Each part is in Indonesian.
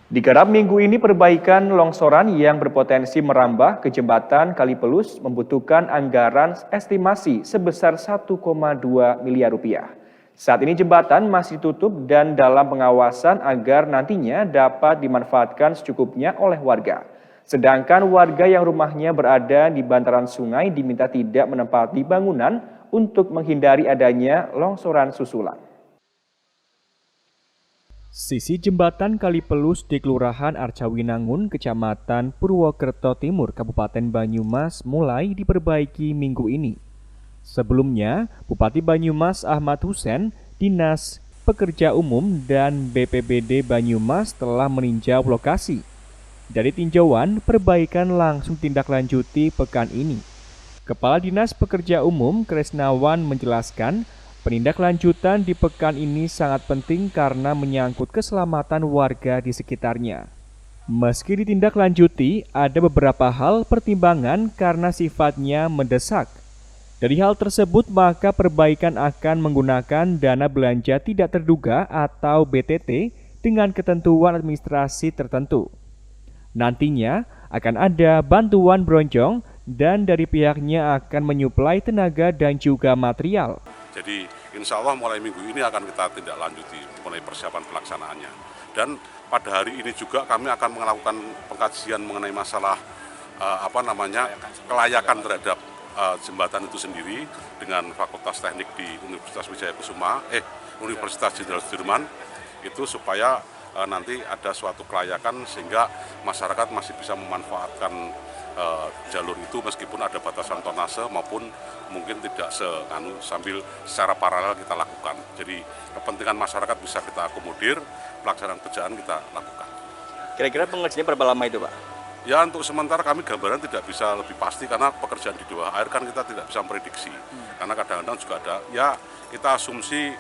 Digarap minggu ini perbaikan longsoran yang berpotensi merambah ke jembatan Kalipelus membutuhkan anggaran estimasi sebesar 1,2 miliar rupiah. Saat ini jembatan masih tutup dan dalam pengawasan agar nantinya dapat dimanfaatkan secukupnya oleh warga. Sedangkan warga yang rumahnya berada di bantaran sungai diminta tidak menempati bangunan untuk menghindari adanya longsoran susulan. Sisi jembatan Kalipelus di Kelurahan Arcawinangun, Kecamatan Purwokerto Timur, Kabupaten Banyumas mulai diperbaiki minggu ini. Sebelumnya, Bupati Banyumas Ahmad Hussein, Dinas Pekerja Umum dan BPBD Banyumas telah meninjau lokasi. Dari tinjauan, perbaikan langsung ditindaklanjuti pekan ini. Kepala Dinas Pekerja Umum Kresnawan menjelaskan, penindaklanjutan di pekan ini sangat penting karena menyangkut keselamatan warga di sekitarnya. Meski ditindaklanjuti, ada beberapa hal pertimbangan karena sifatnya mendesak. Dari hal tersebut, maka perbaikan akan menggunakan dana belanja tidak terduga atau BTT dengan ketentuan administrasi tertentu. Nantinya akan ada bantuan bronjong dan dari pihaknya akan menyuplai tenaga dan juga material. Jadi insya Allah mulai minggu ini akan kita tindak lanjuti mengenai persiapan pelaksanaannya. Dan pada hari ini juga kami akan melakukan pengkajian mengenai masalah kelayakan terhadap jembatan itu sendiri dengan Fakultas Teknik di Universitas Universitas Jenderal Sudirman itu supaya nanti ada suatu kelayakan sehingga masyarakat masih bisa memanfaatkan jalur itu meskipun ada batasan tonase maupun mungkin tidak sambil secara paralel kita lakukan. Jadi kepentingan masyarakat bisa kita akomodir, pelaksanaan kerjaan kita lakukan. Kira-kira pengerjaannya berapa lama itu, Pak? Ya untuk sementara kami gambaran tidak bisa lebih pasti karena pekerjaan di bawah air kan kita tidak bisa memprediksi. Karena kadang-kadang juga ada, ya kita asumsi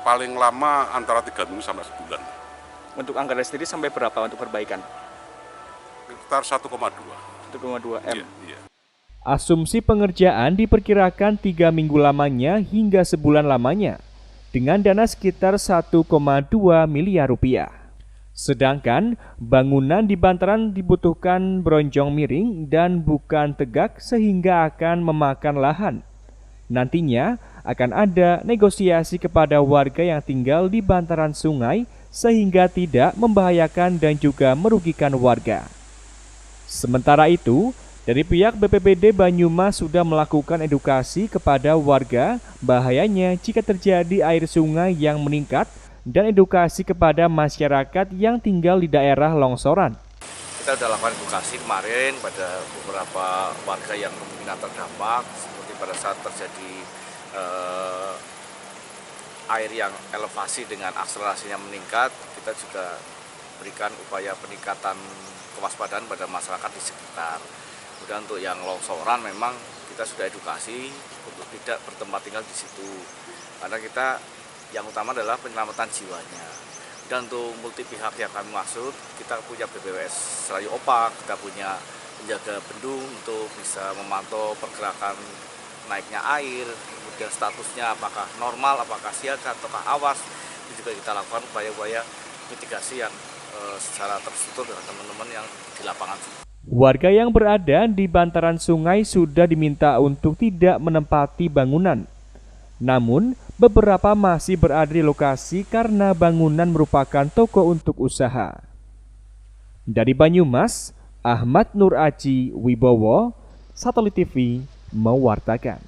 paling lama antara 3 minggu sampai sebulan. Untuk anggaran sendiri sampai berapa untuk perbaikan? Sekitar 1,2 M. Iya. Asumsi pengerjaan diperkirakan 3 minggu lamanya hingga sebulan lamanya dengan dana sekitar 1,2 miliar rupiah. Sedangkan bangunan di bantaran dibutuhkan bronjong miring dan bukan tegak sehingga akan memakan lahan. Nantinya akan ada negosiasi kepada warga yang tinggal di bantaran sungai sehingga tidak membahayakan dan juga merugikan warga. Sementara itu, dari pihak BPBD Banyumas sudah melakukan edukasi kepada warga bahayanya jika terjadi air sungai yang meningkat dan edukasi kepada masyarakat yang tinggal di daerah longsoran. Kita sudah lakukan edukasi kemarin pada beberapa warga yang kemungkinan terdampak seperti pada saat terjadi air yang elevasi dengan akselerasinya meningkat, kita juga berikan upaya peningkatan kewaspadaan pada masyarakat di sekitar. Kemudian untuk yang longsoran memang kita sudah edukasi untuk tidak bertempat tinggal di situ. Karena kita yang utama adalah penyelamatan jiwanya. Dan untuk multi pihak yang kami maksud, kita punya BPWS Selayu Opak, kita punya penjaga bendung untuk bisa memantau pergerakan naiknya air, kemudian statusnya apakah normal, apakah siaga, ataukah awas. Itu juga kita lakukan upaya-upaya mitigasi yang secara terstruktur dengan teman-teman yang di lapangan. Warga yang berada di bantaran sungai sudah diminta untuk tidak menempati bangunan. Namun, beberapa masih berada di lokasi karena bangunan merupakan toko untuk usaha. Dari Banyumas, Ahmad Nur Aji Wibowo, Satelit TV mewartakan.